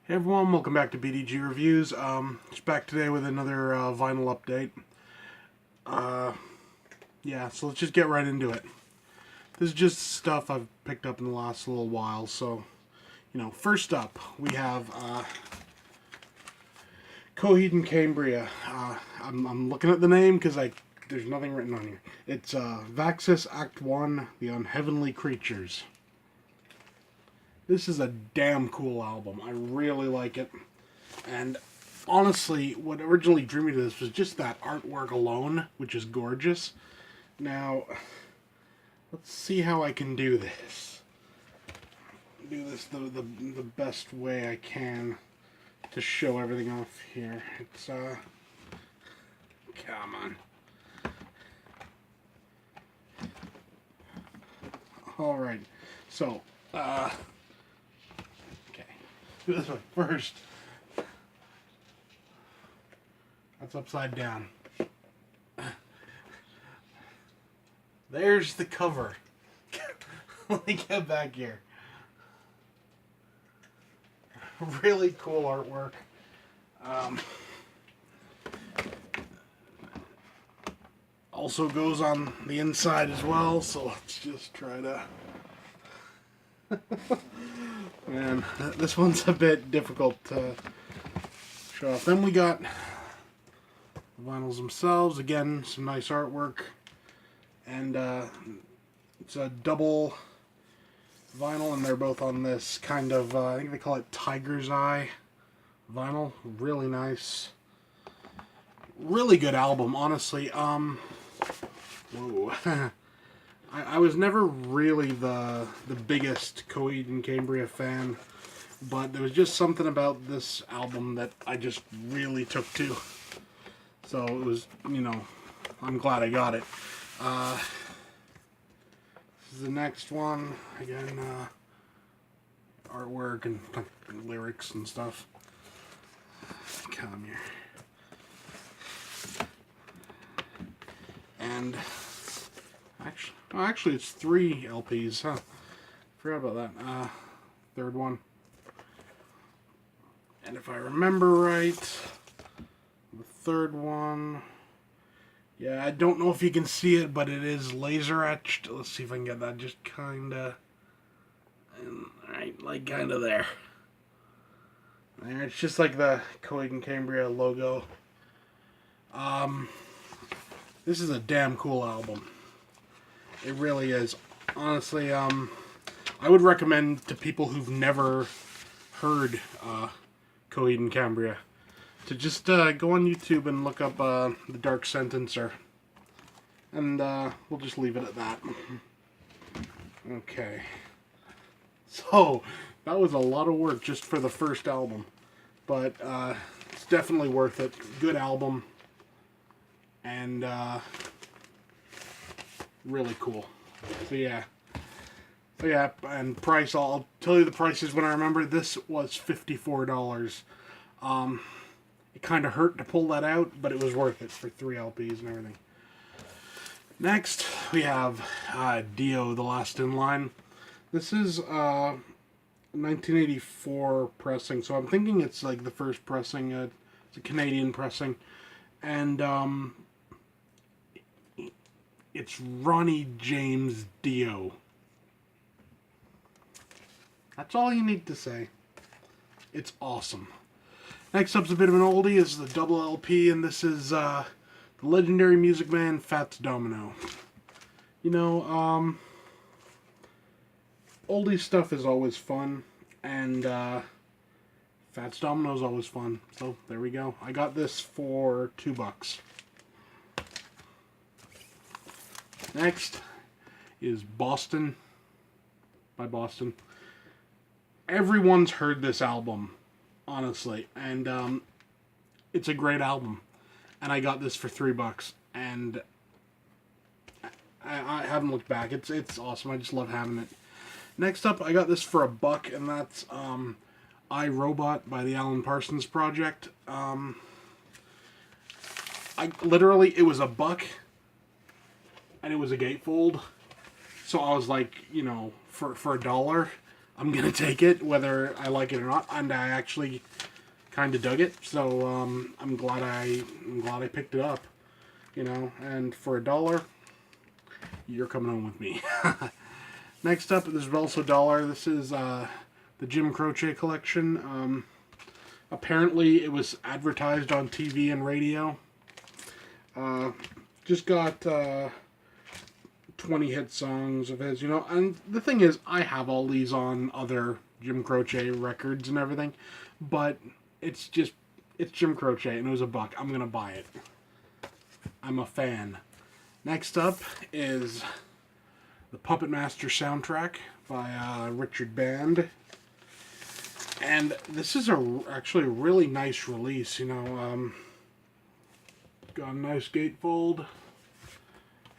Hey everyone, welcome back to BDG Reviews. Just back today with another vinyl update. Uh, yeah, so let's just get right into it. This is just stuff I've picked up in the last little while. So, first up we have Coheed and Cambria. I'm looking at the name because there's nothing written on here. It's Vaxis Act 1, The Unheavenly Creatures. This is a damn cool album. I really like it. And honestly, what originally drew me to this was just that artwork alone, which is gorgeous. Now, let's see how I can do this. Do this the best way I can to show everything off here. It's, come on. Alright, so, okay. Do this one first. That's upside down. There's the cover. Let me get back here. Really cool artwork. Also goes on the inside as well, so let's just try to... Man, this one's a bit difficult to show off. Then we got the vinyls themselves. Again, some nice artwork. And it's a double vinyl, and they're both on this kind of, I think they call it Tiger's Eye vinyl. Really nice. Really good album, honestly. Whoa. I was never really the biggest Coheed and Cambria fan, but there was just something about this album that I just really took to. So it was, I'm glad I got it. This is the next one. Again, artwork and lyrics and stuff. Come here. And actually it's 3 LPs, huh? Forgot about that. Third one. And if I remember right, the third one, yeah, I don't know if you can see it, but it is laser etched. Let's see if I can get that just kinda, right, like kinda there. There, it's just like the Coheed and Cambria logo. This is a damn cool album. It really is. Honestly, I would recommend to people who've never heard Coheed and Cambria to just go on YouTube and look up The Dark Sentencer. And we'll just leave it at that. Okay. So, that was a lot of work just for the first album. But it's definitely worth it. Good album. And really cool. So yeah, and price, I'll tell you the prices when I remember. This was $54. It kind of hurt to pull that out, but it was worth it for 3 LPs and everything. Next, we have Dio, The Last in Line. This is 1984 pressing, so I'm thinking it's like the first pressing. It's a Canadian pressing, and it's Ronnie James Dio. That's all you need to say. It's awesome. Next up's a bit of an oldie. Is the double LP, and this is the legendary Music Man Fats Domino. Oldie stuff is always fun, and Fats Domino is always fun. So there we go. I got this for $2. Next is Boston by Boston. Everyone's heard this album, honestly, and it's a great album. And I got this for $3, and I haven't looked back. It's awesome. I just love having it. Next up, I got this for $1, and that's I, Robot by the Alan Parsons Project. It was $1. And it was a gatefold, so I was like, for $1, I'm gonna take it whether I like it or not, and I actually kind of dug it. So I'm glad I picked it up. You know, and for $1, you're coming home with me. Next up, this is also $1. This is the Jim Croce collection. Apparently, it was advertised on TV and radio. Just got 20 hit songs of his, you know. And the thing is, I have all these on other Jim Croce records and everything, but it's Jim Croce, and it was $1. I'm gonna buy it. I'm a fan. Next up is the Puppet Master soundtrack by Richard Band. And this is actually a really nice release, you know. Got a nice gatefold.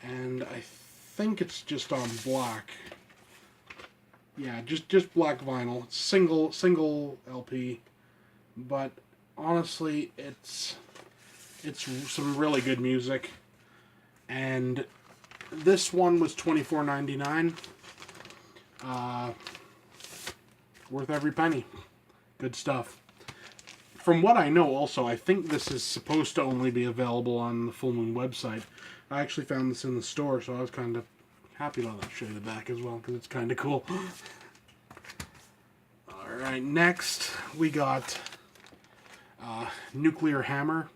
And I think it's just on black. Yeah, just black vinyl. It's single LP. But honestly, it's some really good music. And this one was $24.99. Worth every penny. Good stuff. From what I know also, I think this is supposed to only be available on the Full Moon website. I actually found this in the store, so I was kind of happy to show you the back as well, because it's kind of cool. Alright, next we got Nuclear Hammer.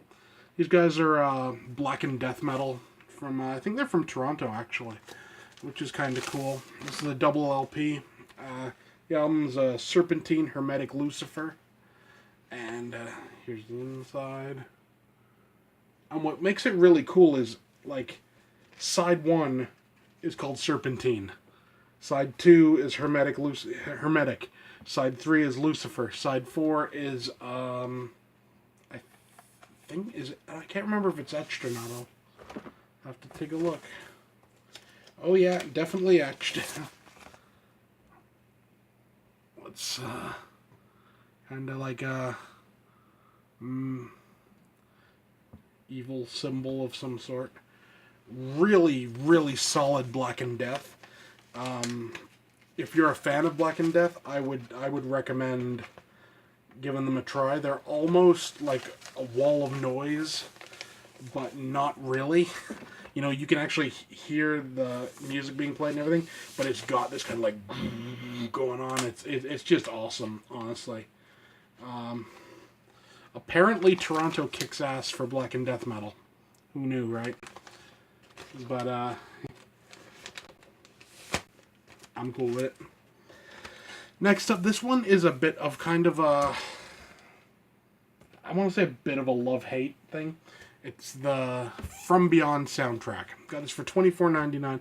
These guys are black and death metal from, I think they're from Toronto actually, which is kind of cool. This is a double LP. The album's Serpentine, Hermetic, Lucifer. And here's the inside. And what makes it really cool is, like, side 1 is called Serpentine. Side 2 is Hermetic. Side 3 is Lucifer. Side 4 is, I can't remember if it's etched or not. I'll have to take a look. Oh yeah, definitely etched. It's kind of like a evil symbol of some sort. Really, really solid Black and Death. If you're a fan of Black and Death, I would recommend giving them a try. They're almost like a wall of noise, but not really. You know, you can actually hear the music being played and everything, but it's got this kind of like going on. It's just awesome, honestly. Apparently, Toronto kicks ass for black and death metal. Who knew, right? But I'm cool with it. Next up, this one is a bit of kind of a, I want to say a bit of a love-hate thing. It's the From Beyond soundtrack. Got this for $24.99.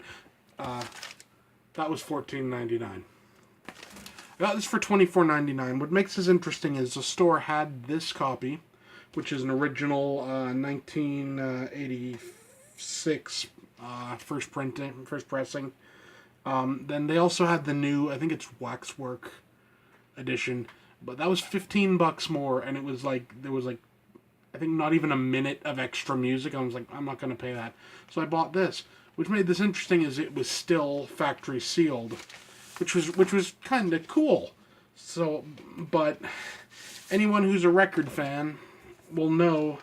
That was $14.99. I got this for $24.99. What makes this interesting is the store had this copy, which is an original 1986 first pressing. Then they also had the new, I think it's Waxwork edition, but that was $15 more, and it was like, there was like, I think not even a minute of extra music. I was like, I'm not going to pay that. So I bought this. Which made this interesting is it was still factory sealed, which was kind of cool. So, but anyone who's a record fan will know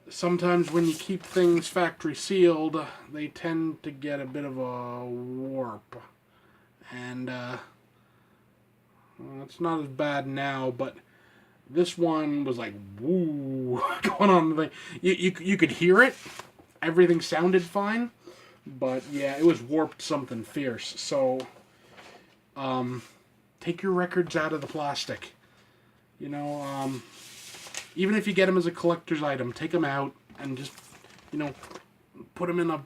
sometimes when you keep things factory sealed, they tend to get a bit of a warp. And well, it's not as bad now, but this one was like, woo, going on. You could hear it. Everything sounded fine. But yeah, it was warped something fierce. So, take your records out of the plastic. You know, even if you get them as a collector's item, take them out and just, you know, put them in a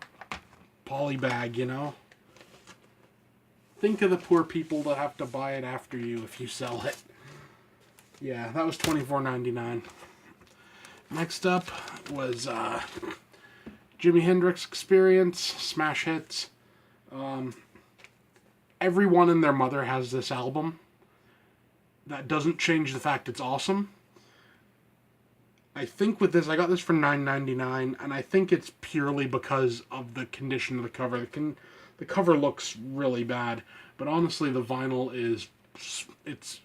poly bag, you know. Think of the poor people that have to buy it after you if you sell it. Yeah, that was $24.99. Next up was Jimi Hendrix Experience, Smash Hits. Everyone and their mother has this album. That doesn't change the fact it's awesome. I think with this, I got this for $9.99, and I think it's purely because of the condition of the cover. The cover looks really bad, but honestly, the vinyl is it's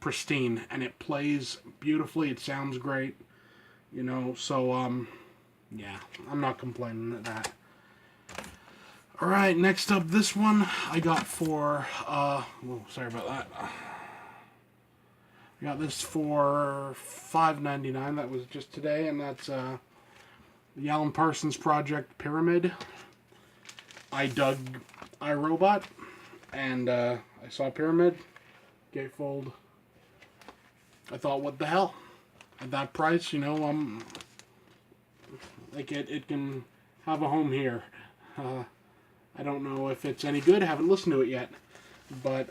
pristine, and it plays beautifully. It sounds great, you know. So yeah, I'm not complaining at that. All right, next up, this one I got for sorry about that. I got this for $5.99. That was just today, and that's the Alan Parsons Project Pyramid. I dug iRobot, and I saw Pyramid, gatefold. I thought, what the hell? At that price, you know, like it can have a home here. I don't know if it's any good. I haven't listened to it yet, but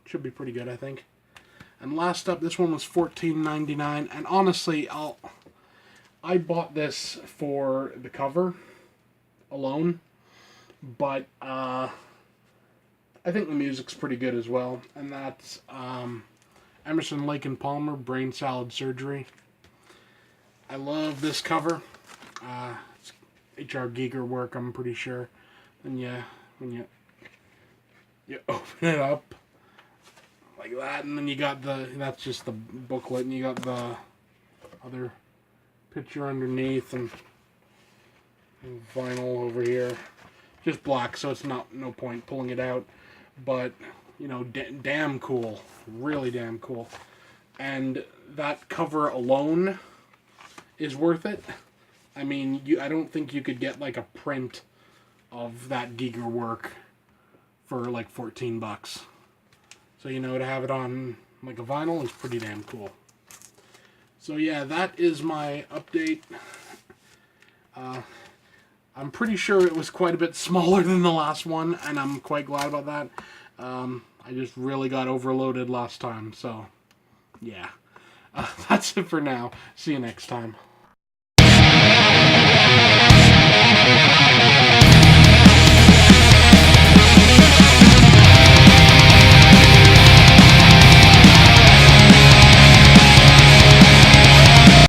should be pretty good, I think. And last up, this one was $14.99, and honestly, I bought this for the cover alone, but I think the music's pretty good as well, and that's Emerson, Lake and Palmer, Brain Salad Surgery. I love this cover. It's H.R. Giger work, I'm pretty sure. And yeah, when you open it up like that, and then you got that's just the booklet, and you got the other picture underneath, and vinyl over here. Just black, so it's no point pulling it out. But, you know, damn cool. Really damn cool. And that cover alone is worth it. I mean, I don't think you could get like a print of that Giger work for like 14 bucks. So, you know, to have it on like a vinyl is pretty damn cool. So yeah, that is my update. I'm pretty sure it was quite a bit smaller than the last one, and I'm quite glad about that. I just really got overloaded last time, so yeah. That's it for now. See you next time.